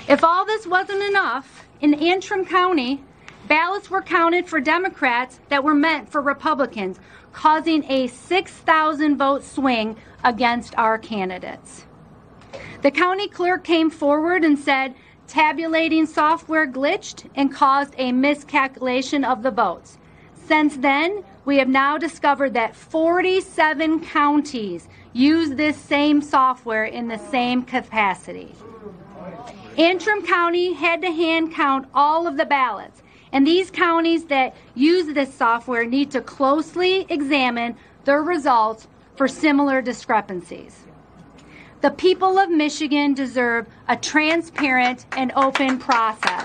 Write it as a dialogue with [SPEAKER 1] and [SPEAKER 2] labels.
[SPEAKER 1] If all this wasn't enough, in Antrim County, ballots were counted for Democrats that were meant for Republicans, causing a 6,000 vote swing against our candidates. The county clerk came forward and said tabulating software glitched and caused a miscalculation of the votes. Since then, we have now discovered that 47 counties use this same software in the same capacity. Antrim County had to hand count all of the ballots, and these counties that use this software need to closely examine their results for similar discrepancies. The people of Michigan deserve a transparent and open process.